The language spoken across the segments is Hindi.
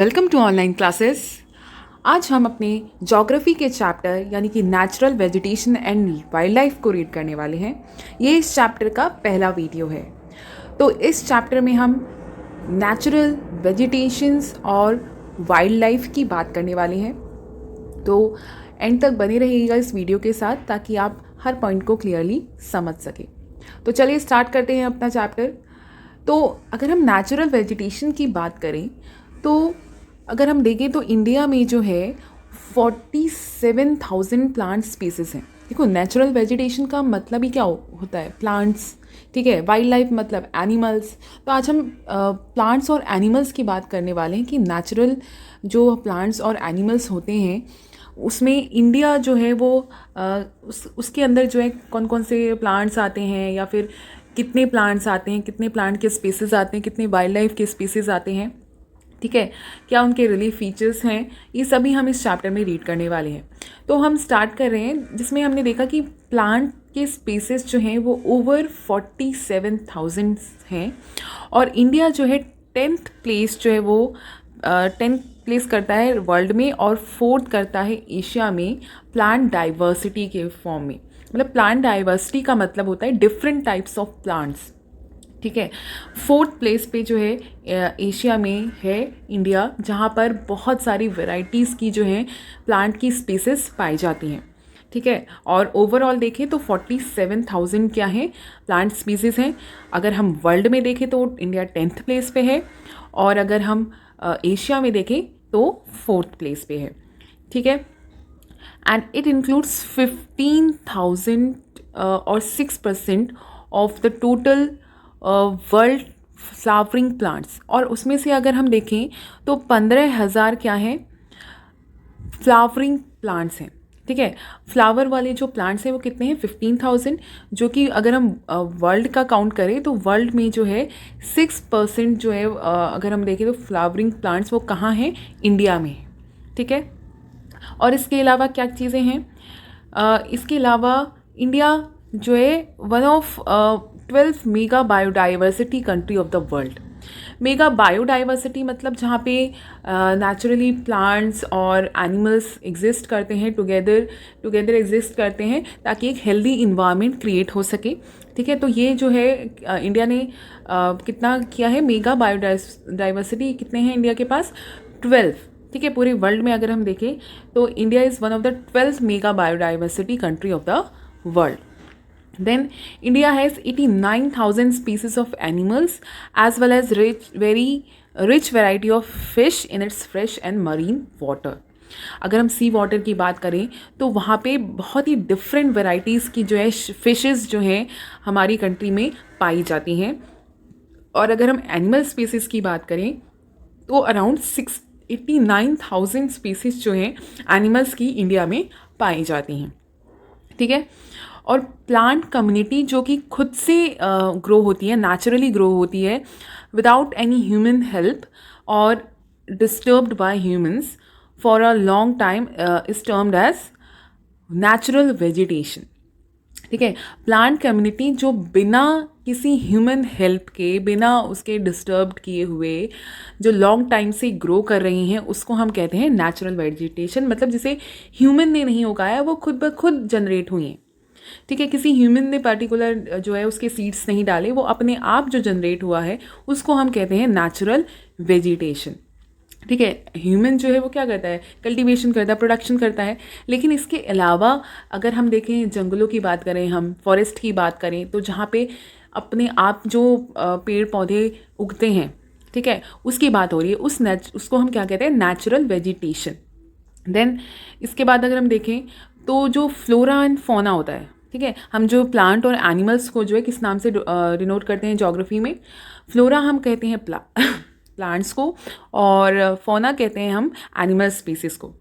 Welcome to online classes. आज हम अपने ज्योग्राफी के चैप्टर यानी कि natural vegetation and wild life को रीड करने वाले हैं। ये इस चैप्टर का पहला वीडियो है। तो इस चैप्टर में हम नेचुरल वेजिटेशंस और वाइल्ड लाइफ की बात करने वाले हैं। तो एंड तक बने रहिएगा इस वीडियो के साथ ताकि आप हर पॉइंट को क्लियरली समझ सकें। तो चलिए स्टार्ट करते हैं अपना चैप्टर। तो अगर हम नेचुरल वेजिटेशन की बात करें तो अगर हम देखें तो इंडिया में जो है 47,000 प्लांट स्पीसीज हैं। देखो, नेचुरल वेजिटेशन का मतलब ही क्या होता है? प्लांट्स, ठीक है। वाइल्ड लाइफ मतलब एनिमल्स। तो आज हम प्लांट्स और एनिमल्स की बात करने वाले हैं कि नेचुरल जो प्लांट्स और एनिमल्स होते हैं उसमें इंडिया जो है वो उसके अंदर जो है कौन कौन से प्लांट्स आते हैं, या फिर कितने प्लांट्स आते हैं, कितने प्लांट के स्पीसीज आते हैं, कितने वाइल्ड लाइफ के स्पीसीज आते हैं, ठीक है, क्या उनके रिलीफ फीचर्स हैं, ये सभी हम इस चैप्टर में रीड करने वाले हैं। तो हम स्टार्ट कर रहे हैं जिसमें हमने देखा कि प्लांट के स्पीसीज जो हैं वो ओवर 47,000 हैं और इंडिया जो है 10th प्लेस जो है वो 10th प्लेस करता है वर्ल्ड में और 4th करता है एशिया में प्लांट डाइवर्सिटी के फॉर्म में। मतलब प्लांट डाइवर्सिटी का मतलब होता है डिफरेंट टाइप्स ऑफ प्लांट्स, ठीक है। 4th प्लेस पे जो है एशिया में है इंडिया, जहाँ पर बहुत सारी वैरायटीज़ की जो है प्लांट की स्पीसीज पाई जाती हैं, ठीक है। और ओवरऑल देखें तो 47,000 क्या है प्लांट स्पीसीज हैं। अगर हम वर्ल्ड में देखें तो इंडिया 10th प्लेस पे है, और अगर हम एशिया में देखें तो 4th प्लेस पे है, ठीक है। एंड इट इंक्लूड्स 15,000 और 6% of the total world flowering plants. और उसमें से अगर हम देखें तो 15,000 क्या है फ्लावरिंग प्लांट्स हैं, ठीक है। फ्लावर वाले जो प्लांट्स हैं वो कितने हैं? 15,000, जो कि अगर हम वर्ल्ड का काउंट करें तो वर्ल्ड में जो है 6% जो है अगर हम देखें तो फ्लावरिंग प्लांट्स वो कहाँ हैं? इंडिया में, ठीक है। और इसके अलावा क्या चीज़ें हैं? इसके अलावा इंडिया जो है one of 12 mega biodiversity country of the world. Mega biodiversity मतलब जहाँ पे नेचुरली प्लांट्स और एनिमल्स एग्जिस्ट करते हैं, टुगेदर एग्जिस्ट करते हैं ताकि एक हेल्दी इन्वायरमेंट क्रिएट हो सके, ठीक है। तो ये जो है इंडिया ने कितना किया है? मेगा बायोडाइवर्सिटी कितने हैं इंडिया के पास? 12, ठीक है। पूरे वर्ल्ड में अगर हम देखें तो India is one of the 12th mega biodiversity country of the world. Then India has 89,000 species of animals as well as very rich variety of fish in its fresh and marine water. अगर हम सी वाटर की बात करें तो वहाँ पे बहुत ही डिफरेंट वेराइटीज़ की जो है फिशेस जो है हमारी कंट्री में पाई जाती हैं। और अगर हम एनिमल स्पीसीज़ की बात करें तो अराउंड 89,000 स्पीसीज़ जो हैं एनिमल्स की इंडिया में पाई जाती हैं, ठीक है। और प्लांट कम्युनिटी जो कि खुद से ग्रो होती है, नेचुरली ग्रो होती है विदाउट एनी ह्यूमन हेल्प और disturbed by humans for a long time is termed as natural vegetation, ठीक है। प्लांट कम्युनिटी जो बिना किसी ह्यूमन हेल्प के, बिना उसके डिस्टर्ब किए हुए जो लॉन्ग टाइम से ग्रो कर रही हैं उसको हम कहते हैं नेचुरल वेजिटेशन। मतलब जिसे ह्यूमन ने नहीं उगाया, वो खुद ब खुद जनरेट हुई हैं, ठीक है। किसी ह्यूमन ने पर्टिकुलर जो है उसके सीड्स नहीं डाले, वो अपने आप जो जनरेट हुआ है उसको हम कहते हैं नेचुरल वेजिटेशन, ठीक है। ह्यूमन जो है वो क्या करता है? कल्टीवेशन करता है, प्रोडक्शन करता है। लेकिन इसके अलावा अगर हम देखें, जंगलों की बात करें, हम फॉरेस्ट की बात करें, तो जहाँ पे अपने आप जो पेड़ पौधे उगते हैं, ठीक है, उसकी बात हो रही है, उसको हम क्या कहते हैं? Natural vegetation. देन इसके बाद अगर हम देखें तो जो फ्लोरा एंड फौना होता है, ठीक है, हम जो प्लांट और एनिमल्स को जो है किस नाम से डिनोट करते हैं ज्योग्राफी में? फ्लोरा हम कहते हैं प्लांट्स को, और फौना कहते हैं हम एनिमल स्पीसीज को,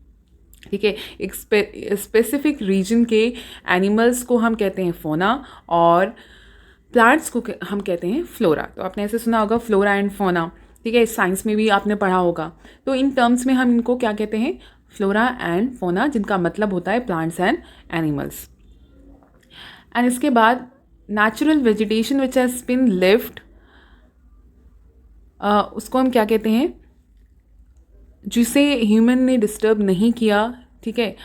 ठीक है। एक स्पेसिफिक रीजन के एनिमल्स को हम कहते हैं फौना और प्लांट्स को हम कहते हैं फ्लोरा। तो आपने ऐसे सुना होगा फ्लोरा एंड फौना, ठीक है, साइंस में भी आपने पढ़ा होगा। तो इन टर्म्स में हम इनको क्या कहते हैं? फ्लोरा एंड फौना, जिनका मतलब होता है प्लांट्स एंड एनिमल्स। एंड इसके बाद natural vegetation which has been lived, उसको हम क्या कहते हैं? जिसे ह्यूमन ने डिस्टर्ब नहीं किया, ठीक है,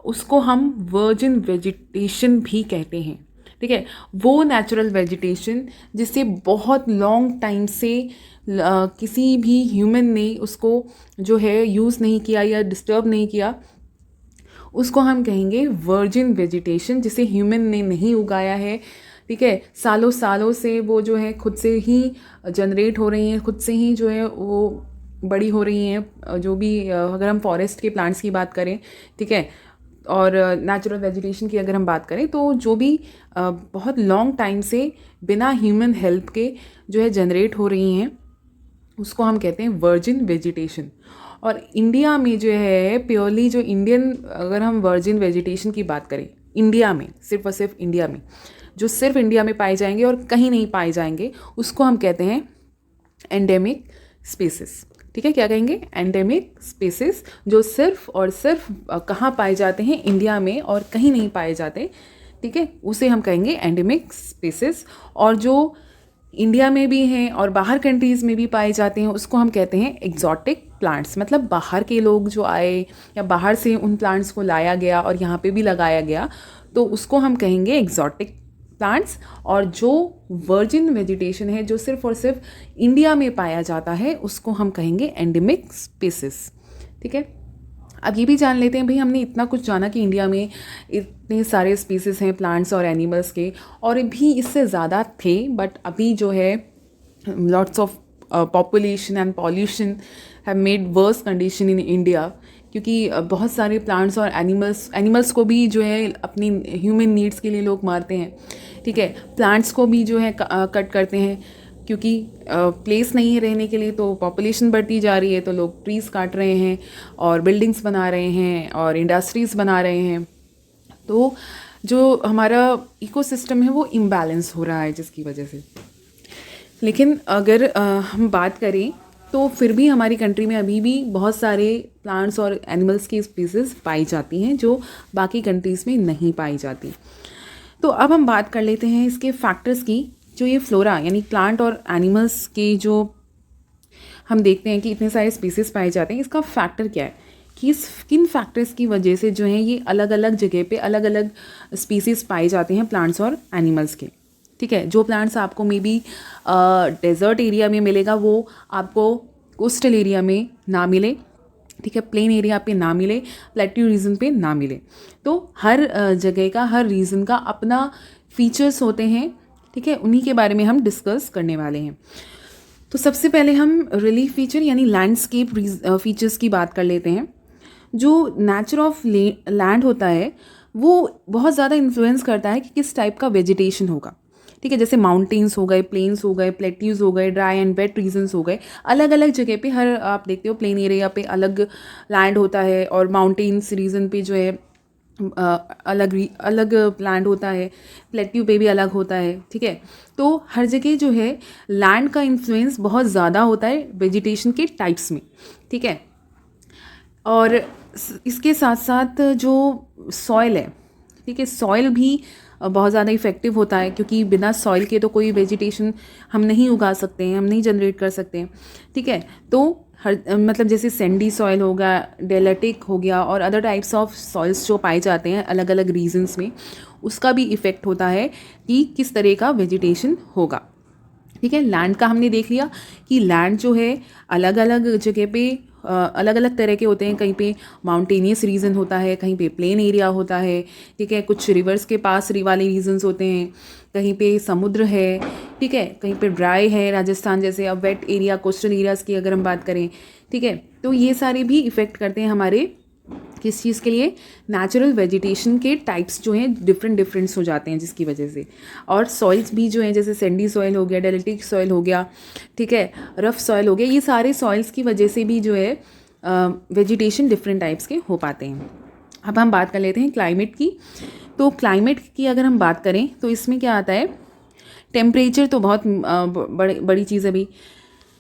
उसको हम वर्जिन वेजिटेशन भी कहते हैं। ठीक है, वो नेचुरल वेजिटेशन जिसे बहुत लॉन्ग टाइम से किसी भी ह्यूमन ने उसको जो है यूज़ नहीं किया या डिस्टर्ब नहीं किया, उसको हम कहेंगे वर्जिन वेजिटेशन, जिसे ह्यूमन ने नहीं उगाया है। ठीक है, सालों सालों से वो जो है खुद से ही जनरेट हो रही हैं, खुद से ही जो है वो बड़ी हो रही हैं। जो भी अगर हम फॉरेस्ट के प्लांट्स की बात करें, ठीक है, और नेचुरल वेजिटेशन की अगर हम बात करें, तो जो भी बहुत लॉन्ग टाइम से बिना ह्यूमन हेल्प के जो है जनरेट हो रही हैं, उसको हम कहते हैं वर्जिन वेजिटेशन। और इंडिया में जो है प्योरली जो इंडियन, अगर हम वर्जिन वेजिटेशन की बात करें इंडिया में, सिर्फ और सिर्फ इंडिया में, जो सिर्फ इंडिया में पाए जाएंगे और कहीं नहीं पाए जाएंगे, उसको हम कहते हैं एंडेमिक स्पीसीज। ठीक है, क्या कहेंगे? एंडेमिक स्पीसीज, जो सिर्फ और सिर्फ कहाँ पाए जाते हैं? इंडिया में, और कहीं नहीं पाए जाते। ठीक है, उसे हम कहेंगे एंडेमिक स्पीसीज। और जो इंडिया में भी हैं और बाहर कंट्रीज़ में भी पाए जाते हैं, उसको हम कहते हैं एग्जॉटिक प्लांट्स। मतलब बाहर के लोग जो आए या बाहर से उन प्लांट्स को लाया गया और यहाँ पे भी लगाया गया, तो उसको हम कहेंगे एग्जॉटिक प्लांट्स। और जो वर्जिन वेजिटेशन है, जो सिर्फ और सिर्फ इंडिया में पाया जाता है, उसको हम कहेंगे एंडेमिक स्पीसीज। ठीक है, अब ये भी जान लेते हैं भाई, हमने इतना कुछ जाना कि इंडिया में इतने सारे स्पीसीज हैं प्लांट्स और एनिमल्स के, और भी इससे ज़्यादा थे, बट अभी जो है lots of population and pollution have made worse condition in India, क्योंकि बहुत सारे प्लांट्स और एनिमल्स को भी जो है अपनी ह्यूमन नीड्स के लिए लोग मारते हैं। ठीक है, प्लांट्स को भी जो है कट करते हैं, क्योंकि प्लेस नहीं है रहने के लिए, तो पॉपुलेशन बढ़ती जा रही है, तो लोग ट्रीज़ काट रहे हैं और बिल्डिंग्स बना रहे हैं और इंडस्ट्रीज़ बना रहे हैं। तो जो हमारा इकोसिस्टम है वो इम्बैलेंस हो रहा है, जिसकी वजह से। लेकिन अगर हम बात करें, तो फिर भी हमारी कंट्री में अभी भी बहुत सारे प्लांट्स और एनिमल्स की स्पीसीज़ पाई जाती हैं, जो बाकी कंट्रीज़ में नहीं पाई जाती। तो अब हम बात कर लेते हैं इसके फैक्टर्स की। जो ये फ्लोरा यानी प्लांट और एनिमल्स के जो हम देखते हैं कि इतने सारे स्पीसीज़ पाए जाते हैं, इसका फैक्टर क्या है, कि किन फैक्टर्स की वजह से जो है ये अलग अलग जगह पे अलग अलग स्पीसीज़ पाए जाते हैं प्लांट्स और एनिमल्स के। ठीक है, जो प्लांट्स आपको मे बी डेजर्ट एरिया में मिलेगा, वो आपको कोस्टल एरिया में ना मिले। ठीक है, प्लेन एरिया पे ना मिले, प्लेट्यू रीजन पे ना मिले। तो हर जगह का, हर रीजन का अपना फीचर्स होते हैं। ठीक है, उन्हीं के बारे में हम डिस्कस करने वाले हैं। तो सबसे पहले हम रिलीफ फीचर यानी लैंडस्केप फीचर्स की बात कर लेते हैं। जो नेचर ऑफ लैंड होता है, वो बहुत ज़्यादा इन्फ्लुएंस करता है कि किस टाइप का वेजिटेशन होगा। ठीक है, जैसे माउंटेन्स हो गए, प्लेन्स हो गए, प्लेट्यूज हो गए, ड्राई एंड वेट रीजन्स हो गए। अलग अलग जगह पे हर, आप देखते हो प्लेन एरिया पे अलग लैंड होता है, और माउंटेन्स रीजन पे जो है अलग लैंड होता है, प्लेट्यू पे भी अलग होता है। ठीक है, तो हर जगह जो है लैंड का इन्फ्लुएंस बहुत ज़्यादा होता है वेजिटेशन के टाइप्स में। ठीक है, और इसके साथ साथ जो सॉइल है, ठीक है, सॉइल भी बहुत ज़्यादा इफ़ेक्टिव होता है, क्योंकि बिना सॉइल के तो कोई वेजिटेशन हम नहीं उगा सकते हैं, हम नहीं जनरेट कर सकते हैं। ठीक है, तो हर मतलब जैसे सैंडी सॉइल हो गया, डेलेटिक हो गया, और अदर टाइप्स ऑफ सॉइल्स जो पाए जाते हैं अलग अलग रीजन्स में, उसका भी इफ़ेक्ट होता है कि किस तरह का वेजिटेशन होगा। ठीक है, लैंड का हमने देख लिया कि लैंड जो है अलग अलग जगह पे अलग अलग तरह के होते हैं। कहीं पे माउंटेनियस रीजन होता है, कहीं पे प्लेन एरिया होता है। ठीक है, कुछ रिवर्स के पास वाले रीजन्स होते हैं, कहीं पे समुद्र है। ठीक है, कहीं पे ड्राई है, राजस्थान जैसे। अब वेट एरिया, कोस्टल एरियाज़ की अगर हम बात करें, ठीक है, तो ये सारे भी इफ़ेक्ट करते हैं हमारे किस चीज़ के लिए, नेचुरल वेजिटेशन के टाइप्स जो हैं डिफरेंट्स हो जाते हैं, जिसकी वजह से। और सॉइल्स भी जो हैं, जैसे सैंडी सॉइल हो गया, डेलेटिक सॉइल हो गया, ठीक है, रफ सॉइल हो गया, ये सारे सॉइल्स की वजह से भी जो है वेजिटेशन डिफरेंट टाइप्स के हो पाते हैं। अब हम बात कर लेते हैं क्लाइमेट की। तो क्लाइमेट की अगर हम बात करें, तो इसमें क्या आता है, टेम्परेचर तो बहुत बड़ी चीज़ है। अभी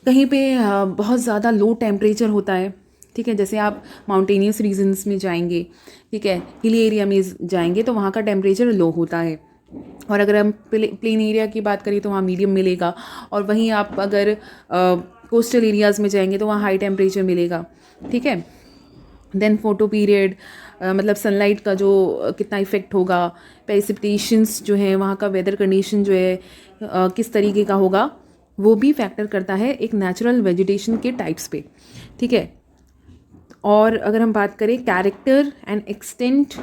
कहीं पे बहुत ज़्यादा लो टेम्परेचर होता है। ठीक है, जैसे आप माउंटेनियस रीजन्स में जाएंगे, ठीक है, हिली एरिया में जाएंगे, तो वहाँ का टेम्परेचर लो होता है। और अगर हम प्लेन एरिया की बात करें, तो वहाँ मीडियम मिलेगा। और वहीं आप अगर कोस्टल एरियाज़ में जाएंगे, तो वहाँ हाई टेम्परेचर मिलेगा। ठीक है। देन फोटो पीरियड, मतलब सनलाइट का जो कितना इफेक्ट होगा, प्रेसिपिटेशंस जो है, वहाँ का वेदर कंडीशन जो है किस तरीके का होगा, वो भी फैक्टर करता है एक नेचुरल वेजिटेशन के टाइप्स पे। ठीक है। और अगर हम बात करें character and extent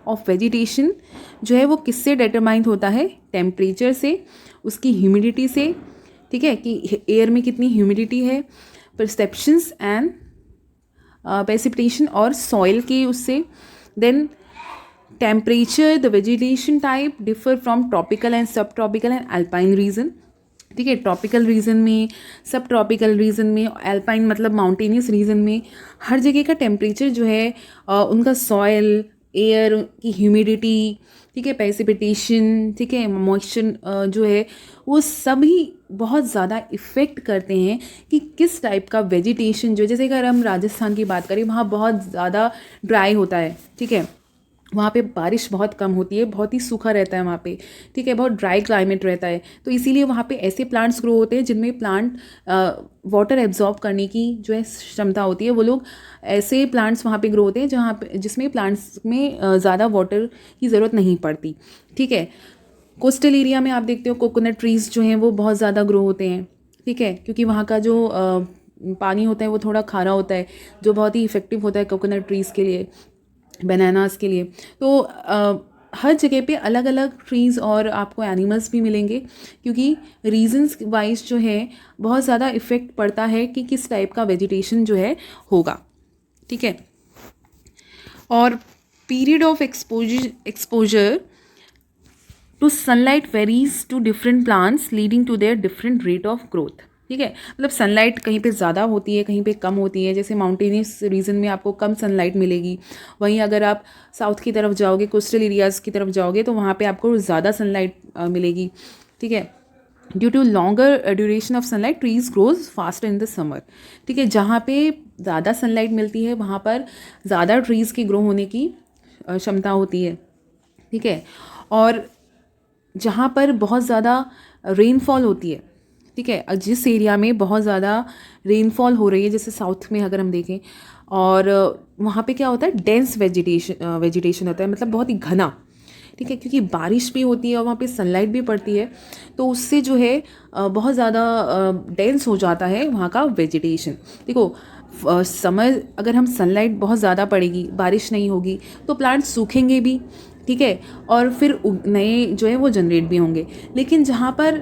of vegetation जो है वो किससे डिटरमाइन होता है, टेम्परेचर से, उसकी ह्यूमिडिटी से, ठीक है, कि एयर में कितनी ह्यूमिडिटी है, परसेप्शंस एंड प्रेसिपिटेशन और सॉइल के उससे। Then temperature, the vegetation type differ from tropical and subtropical and alpine region. ठीक है, ट्रॉपिकल रीजन में, सब ट्रॉपिकल रीजन में, अल्पाइन मतलब माउंटेनियस रीजन में, हर जगह का टेम्परेचर जो है उनका सॉइल, एयर की ह्यूमिडिटी, ठीक है, प्रेसिपिटेशन, ठीक है, मॉइस्चर जो है, वो सभी बहुत ज़्यादा इफ़ेक्ट करते हैं कि किस टाइप का वेजिटेशन जो, जैसे अगर हम राजस्थान की बात करें, वहाँ बहुत ज़्यादा ड्राई होता है। ठीक है, वहाँ पे बारिश बहुत कम होती है, बहुत ही सूखा रहता है वहाँ पे। ठीक है, बहुत ड्राई क्लाइमेट रहता है, तो इसीलिए वहाँ पे ऐसे प्लांट्स ग्रो होते हैं जिनमें प्लांट वाटर एब्जॉर्ब करने की जो है क्षमता होती है। वो लोग ऐसे प्लांट्स वहाँ पे ग्रो होते हैं जहाँ पे जिसमें प्लांट्स में ज़्यादा वाटर की ज़रूरत नहीं पड़ती। ठीक है, कोस्टल एरिया में आप देखते हो कोकोनट ट्रीज़ जो हैं वो बहुत ज़्यादा ग्रो होते हैं। ठीक है, क्योंकि वहाँ का जो पानी होता है वो थोड़ा खारा होता है, जो बहुत ही इफ़ेक्टिव होता है कोकोनट ट्रीज़ के लिए, बनानास के लिए। तो हर जगह पे अलग अलग ट्रीज़ और आपको एनिमल्स भी मिलेंगे, क्योंकि रीजंस वाइज जो है बहुत ज़्यादा इफ़ेक्ट पड़ता है कि किस टाइप का वेजिटेशन जो है होगा। ठीक है, और period of exposure to sunlight varies to different plants leading to their different rate of growth. ठीक है, मतलब सनलाइट कहीं पे ज़्यादा होती है, कहीं पे कम होती है। जैसे माउंटेनियस रीजन में आपको कम सनलाइट मिलेगी, वहीं अगर आप साउथ की तरफ जाओगे, कोस्टल एरियाज़ की तरफ जाओगे, तो वहाँ पे आपको ज़्यादा सनलाइट मिलेगी। ठीक है, due to longer duration of sunlight trees grows faster in the summer. ठीक है, जहाँ पे ज़्यादा सनलाइट मिलती है वहाँ पर ज़्यादा ट्रीज़ की ग्रो होने की क्षमता होती है। ठीक है, और जहाँ पर बहुत ज़्यादा रेनफॉल होती है, ठीक है, जिस एरिया में बहुत ज़्यादा रेनफॉल हो रही है, जैसे साउथ में अगर हम देखें, और वहाँ पे क्या होता है, डेंस वेजिटेशन होता है, मतलब बहुत ही घना। ठीक है, क्योंकि बारिश भी होती है और वहाँ पे सनलाइट भी पड़ती है, तो उससे जो है बहुत ज़्यादा डेंस हो जाता है वहाँ का वेजिटेशन। देखो, समर अगर हम सनलाइट बहुत ज़्यादा पड़ेगी, बारिश नहीं होगी, तो प्लांट सूखेंगे भी। ठीक है, और फिर नए जो है वो जनरेट भी होंगे। लेकिन जहाँ पर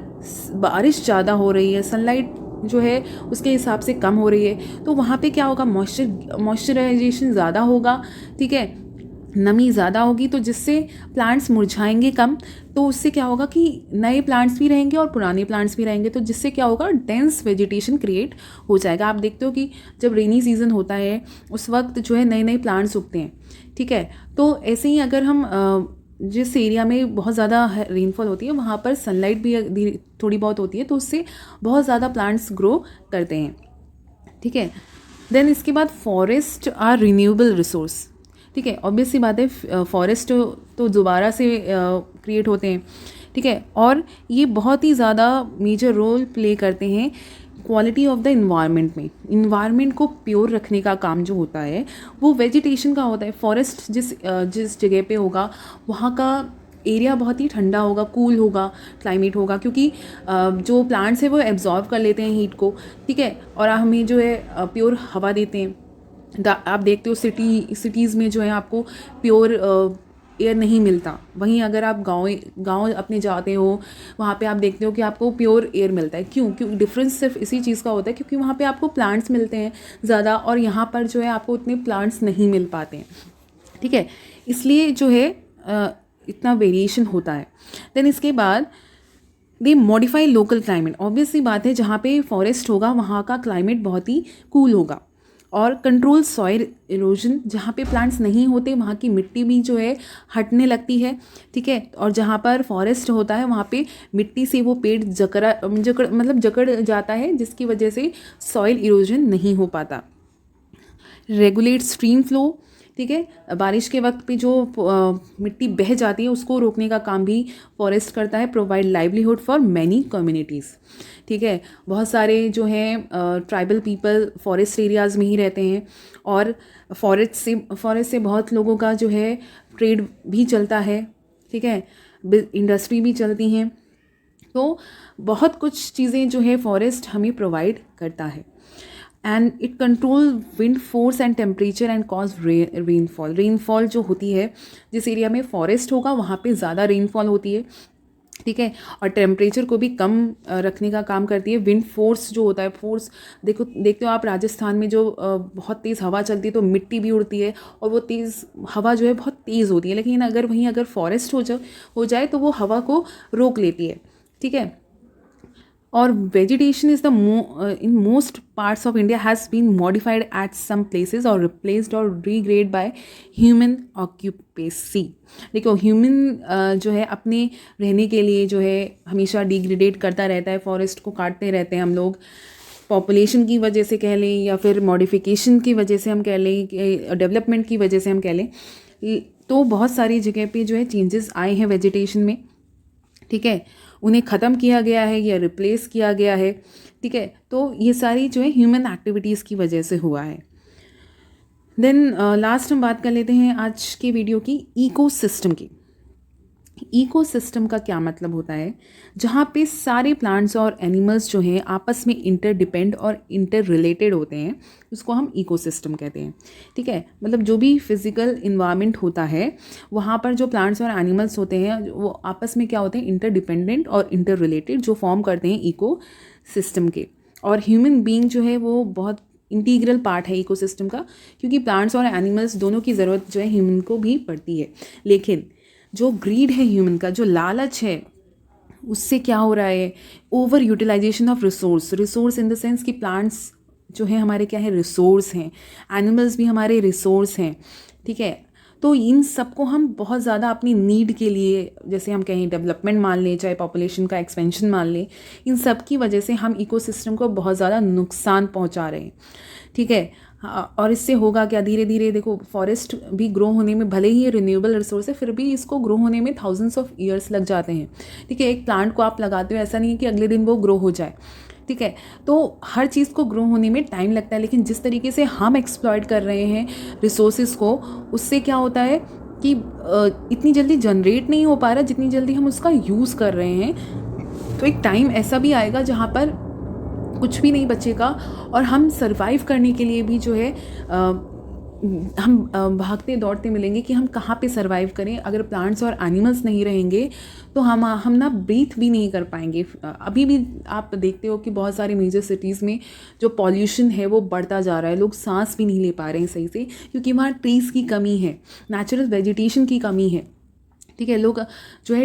बारिश ज़्यादा हो रही है, सनलाइट जो है उसके हिसाब से कम हो रही है, तो वहाँ पे क्या होगा, मॉइस्चराइजेशन ज़्यादा होगा। ठीक है, नमी ज़्यादा होगी, तो जिससे प्लांट्स मुरझाएंगे कम, तो उससे क्या होगा कि नए प्लांट्स भी रहेंगे और पुराने प्लांट्स भी रहेंगे, तो जिससे क्या होगा, डेंस वेजिटेशन क्रिएट हो जाएगा। आप देखते हो कि जब रेनी सीज़न होता है उस वक्त जो है नए नए प्लांट्स उगते हैं। ठीक है, तो ऐसे ही अगर हम जिस एरिया में बहुत ज़्यादा रेनफॉल होती है वहाँ पर सनलाइट भी थोड़ी बहुत होती है, तो उससे बहुत ज़्यादा प्लांट्स ग्रो करते हैं। ठीक है, देन इसके बाद फॉरेस्ट आर रिन्यूएबल रिसोर्स। ठीक है, ऑब्वियस सी बात है, फॉरेस्ट तो दोबारा से क्रिएट होते हैं। ठीक है, और ये बहुत ही ज़्यादा मेजर रोल प्ले करते हैं क्वालिटी ऑफ द इन्वायरमेंट में। इन्वायरमेंट को प्योर रखने का काम जो होता है वो वेजिटेशन का होता है। फॉरेस्ट जिस जगह पे होगा वहाँ का एरिया बहुत ही ठंडा होगा, कूल होगा, क्लाइमेट होगा, क्योंकि जो प्लांट्स है वो एब्जॉर्व कर लेते हैं हीट को। ठीक है, और हमें जो है प्योर हवा देते हैं। आप देखते हो सिटीज़ में जो है आपको प्योर एयर नहीं मिलता, वहीं अगर आप गांव अपने जाते हो वहाँ पे आप देखते हो कि आपको प्योर एयर मिलता है। क्योंकि डिफरेंस सिर्फ इसी चीज़ का होता है, क्योंकि वहाँ पे आपको प्लांट्स मिलते हैं ज़्यादा, और यहाँ पर जो है आपको उतने प्लांट्स नहीं मिल पाते हैं। ठीक है, इसलिए जो है इतना वेरिएशन होता है। देन इसके बाद दे मॉडिफाई लोकल क्लाइमेट। ऑब्वियसली बात है, जहाँ पे फॉरेस्ट होगा वहाँ का क्लाइमेट बहुत ही कूल होगा। और कंट्रोल सॉइल इरोजन, जहाँ पे प्लांट्स नहीं होते वहाँ की मिट्टी भी जो है हटने लगती है। ठीक है, और जहाँ पर फॉरेस्ट होता है वहाँ पे मिट्टी से वो पेड़ जकड़ जाता है, जिसकी वजह से सॉइल इरोजन नहीं हो पाता। Regulate stream flow. ठीक है। बारिश के वक्त पे जो मिट्टी बह जाती है उसको रोकने का काम भी फॉरेस्ट करता है, provide livelihood for many communities, ठीक है। बहुत सारे जो हैं ट्राइबल पीपल फॉरेस्ट एरियाज़ में ही रहते हैं और फॉरेस्ट से बहुत लोगों का जो है ट्रेड भी चलता है, ठीक है, इंडस्ट्री भी चलती हैं। तो बहुत कुछ चीज़ें जो है फॉरेस्ट हमें प्रोवाइड करता है। And it control wind force and temperature and cause rainfall. Rainfall जो होती है, जिस एरिया में फॉरेस्ट होगा वहाँ पे ज़्यादा रेनफॉल होती है, ठीक है, और टेम्परेचर को भी कम रखने का काम करती है। विंड फोर्स जो होता है, फोर्स देखते हो आप राजस्थान में जो बहुत तेज़ हवा चलती है तो मिट्टी भी उड़ती है और वो तेज़ हवा जो है बहुत तेज़ होती है, लेकिन अगर फॉरेस्ट हो जाए तो वो हवा को रोक लेती है, ठीक है। और vegetation is in most parts of India has been modified at some places और रिप्लेस्ड और रीग्रेड बाय ह्यूमन ऑक्यूपेसी। देखो ह्यूमन जो है अपने रहने के लिए जो है हमेशा डिग्रेडेट करता रहता है, फॉरेस्ट को काटते रहते हैं हम लोग, पॉपुलेशन की वजह से कह लें या फिर मॉडिफिकेशन की वजह से हम कह लें, डेवलपमेंट की वजह से हम कह लें। तो बहुत सारी जगह पे जो है चेंजेस आए हैं वेजिटेशन में, ठीक है, उन्हें ख़त्म किया गया है या रिप्लेस किया गया है, ठीक है। तो ये सारी जो है ह्यूमन एक्टिविटीज़ की वजह से हुआ है। देन लास्ट हम बात कर लेते हैं आज के वीडियो की इकोसिस्टम की। इकोसिस्टम का क्या मतलब होता है? जहाँ पे सारे प्लांट्स और एनिमल्स जो हैं आपस में इंटरडिपेंड और इंटर रिलेटेड होते हैं, उसको हम इकोसिस्टम कहते हैं, ठीक है। मतलब जो भी फिजिकल इन्वायरमेंट होता है वहाँ पर जो प्लांट्स और एनिमल्स होते हैं वो आपस में क्या होते हैं, इंटरडिपेंडेंट और इंटर रिलेटेड, जो फॉर्म करते हैं इको सिस्टम के। और ह्यूमन बीइंग जो है वो बहुत इंटीग्रल पार्ट है इकोसिस्टम का, क्योंकि प्लांट्स और एनिमल्स दोनों की ज़रूरत जो है ह्यूमन को भी पड़ती है। लेकिन जो ग्रीड है ह्यूमन का, जो लालच है, उससे क्या हो रहा है, over utilisation of resource in the sense कि प्लांट्स जो है हमारे क्या है, रिसोर्स हैं, एनिमल्स भी हमारे रिसोर्स हैं, ठीक है। तो इन सबको हम बहुत ज़्यादा अपनी नीड के लिए, जैसे हम कहें डेवलपमेंट मान लें, चाहे पॉपुलेशन का एक्सपेंशन मान लें, इन सब की वजह से हम इकोसिस्टम को बहुत ज़्यादा नुकसान पहुंचा रहे हैं, ठीक है। और इससे होगा क्या, धीरे धीरे देखो फॉरेस्ट भी ग्रो होने में, भले ही ये रिन्यूएबल रिसोर्स है फिर भी इसको ग्रो होने में थाउजेंड्स ऑफ ईयर्स लग जाते हैं, ठीक है। एक प्लांट को आप लगाते हो, ऐसा नहीं है कि अगले दिन वो ग्रो हो जाए, ठीक है। तो हर चीज़ को ग्रो होने में टाइम लगता है, लेकिन जिस तरीके से हम एक्सप्लॉइट कर रहे हैं रिसोर्सेज को, उससे क्या होता है कि इतनी जल्दी जनरेट नहीं हो पा रहा जितनी जल्दी हम उसका यूज़ कर रहे हैं। तो एक टाइम ऐसा भी आएगा जहाँ पर कुछ भी नहीं बचेगा और हम सरवाइव करने के लिए भी जो है हम भागते दौड़ते मिलेंगे कि हम कहाँ पे सरवाइव करें। अगर प्लांट्स और एनिमल्स नहीं रहेंगे तो हम ना ब्रीथ भी नहीं कर पाएंगे। अभी भी आप देखते हो कि बहुत सारी मेजर सिटीज़ में जो पॉल्यूशन है वो बढ़ता जा रहा है, लोग सांस भी नहीं ले पा रहे हैं सही से, क्योंकि वहाँ ट्रीज़ की कमी है, नेचुरल वेजिटेशन की कमी है, ठीक है। लोग जो है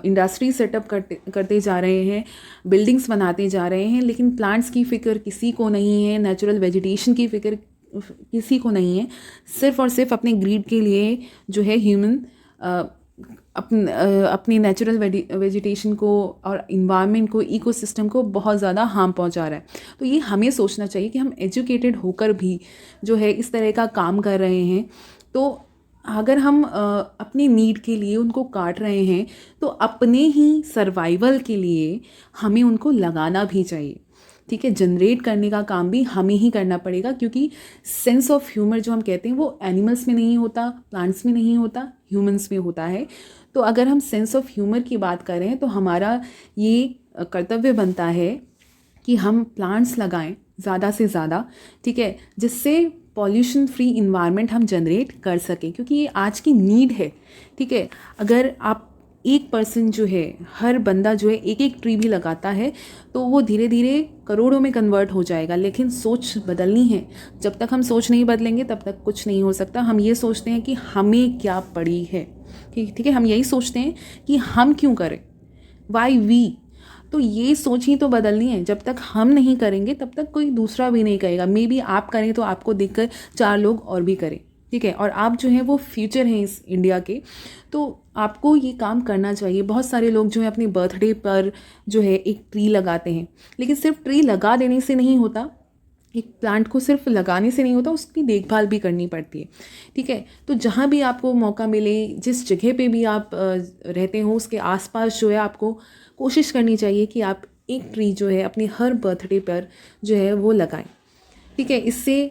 इंडस्ट्री सेटअप करते जा रहे हैं, बिल्डिंग्स बनाते जा रहे हैं, लेकिन प्लांट्स की फ़िक्र किसी को नहीं है, नेचुरल वेजिटेशन की फ़िक्र किसी को नहीं है। सिर्फ़ और सिर्फ अपने ग्रीड के लिए जो है ह्यूमन अपनी नेचुरल वेजिटेशन को और इन्वायरमेंट को, इकोसिस्टम को बहुत ज़्यादा हार्म पहुंचा रहा है। तो ये हमें सोचना चाहिए कि हम एजुकेटेड होकर भी जो है इस तरह का काम कर रहे हैं, तो अगर हम अपनी नीड के लिए उनको काट रहे हैं तो अपने ही सर्वाइवल के लिए हमें उनको लगाना भी चाहिए, ठीक है। जनरेट करने का काम भी हमें ही करना पड़ेगा, क्योंकि सेंस ऑफ ह्यूमर जो हम कहते हैं वो एनिमल्स में नहीं होता, प्लांट्स में नहीं होता, ह्यूमंस में होता है। तो अगर हम सेंस ऑफ ह्यूमर की बात कर रहे हैं तो हमारा ये कर्तव्य बनता है कि हम प्लांट्स लगाएं ज़्यादा से ज़्यादा, ठीक है, जिससे पॉल्यूशन फ्री इन्वायरमेंट हम जनरेट कर सकें, क्योंकि ये आज की नीड है, ठीक है। अगर आप एक पर्सन जो है, हर बंदा जो है एक एक ट्री भी लगाता है तो वो धीरे धीरे करोड़ों में कन्वर्ट हो जाएगा, लेकिन सोच बदलनी है। जब तक हम सोच नहीं बदलेंगे तब तक कुछ नहीं हो सकता। हम ये सोचते हैं कि हमें क्या पड़ी है, ठीक है, हम यही सोचते हैं कि हम क्यों करें, वाई वी। तो ये सोच ही तो बदलनी है। जब तक हम नहीं करेंगे तब तक कोई दूसरा भी नहीं करेगा। मे बी आप करें तो आपको देखकर 4 लोग और भी करें, ठीक है। और आप जो है वो फ्यूचर हैं इस इंडिया के, तो आपको ये काम करना चाहिए। बहुत सारे लोग जो है अपने बर्थडे पर जो है एक ट्री लगाते हैं, लेकिन सिर्फ ट्री लगा देने से नहीं होता, एक प्लांट को सिर्फ लगाने से नहीं होता, उसकी देखभाल भी करनी पड़ती है। ठीक है, तो जहाँ भी आपको मौका मिले, जिस जगह पे भी आप रहते हो, उसके आसपास जो है आपको कोशिश करनी चाहिए कि आप एक ट्री जो है अपने हर बर्थडे पर जो है वो लगाएं। ठीक है, इससे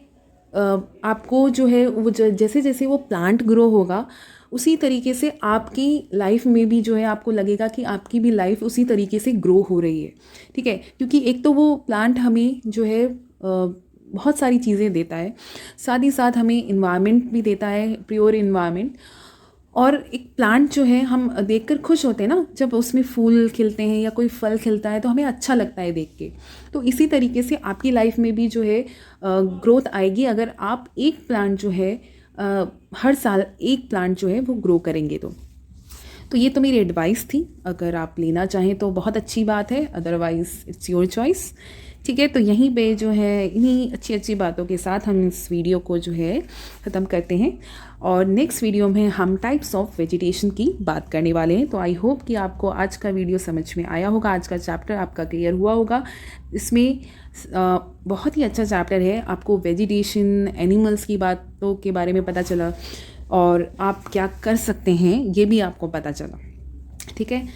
आपको जो है वो जैसे जैसे वो प्लांट ग्रो होगा, उसी तरीके से आपकी लाइफ में भी जो है आपको लगेगा कि आपकी भी लाइफ उसी तरीके से ग्रो हो रही है। ठीक है, क्योंकि एक तो वो प्लांट हमें जो है बहुत सारी चीज़ें देता है, साथ ही साथ हमें इन्वायरमेंट भी देता है, प्योर इन्वायरमेंट। और एक प्लांट जो है हम देखकर खुश होते हैं ना, जब उसमें फूल खिलते हैं या कोई फल खिलता है तो हमें अच्छा लगता है देख के। तो इसी तरीके से आपकी लाइफ में भी जो है ग्रोथ आएगी, अगर आप एक प्लांट जो है हर साल एक प्लांट जो है वो ग्रो करेंगे। तो ये तो मेरी एडवाइस थी, अगर आप लेना चाहें तो बहुत अच्छी बात है, अदरवाइज़ इट्स योर चॉइस। ठीक है, तो यहीं पे जो है इन्हीं अच्छी अच्छी बातों के साथ हम इस वीडियो को जो है ख़त्म करते हैं, और नेक्स्ट वीडियो में हम टाइप्स ऑफ वेजिटेशन की बात करने वाले हैं। तो आई होप कि आपको आज का वीडियो समझ में आया होगा, आज का चैप्टर आपका क्लियर हुआ होगा। इसमें बहुत ही अच्छा चैप्टर है, आपको वेजिटेशन, एनिमल्स की बातों के बारे में पता चला, और आप क्या कर सकते हैं ये भी आपको पता चला। ठीक है,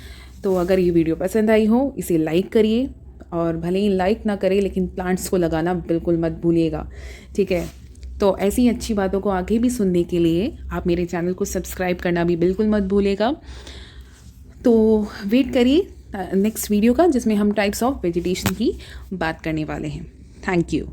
तो अगर ये वीडियो पसंद आई हो, इसे लाइक करिए, और भले ही लाइक ना करें लेकिन प्लांट्स को लगाना बिल्कुल मत भूलिएगा। ठीक है, तो ऐसी अच्छी बातों को आगे भी सुनने के लिए आप मेरे चैनल को सब्सक्राइब करना भी बिल्कुल मत भूलिएगा। तो वेट करिए नेक्स्ट वीडियो का, जिसमें हम टाइप्स ऑफ वेजिटेशन की बात करने वाले हैं। Thank you.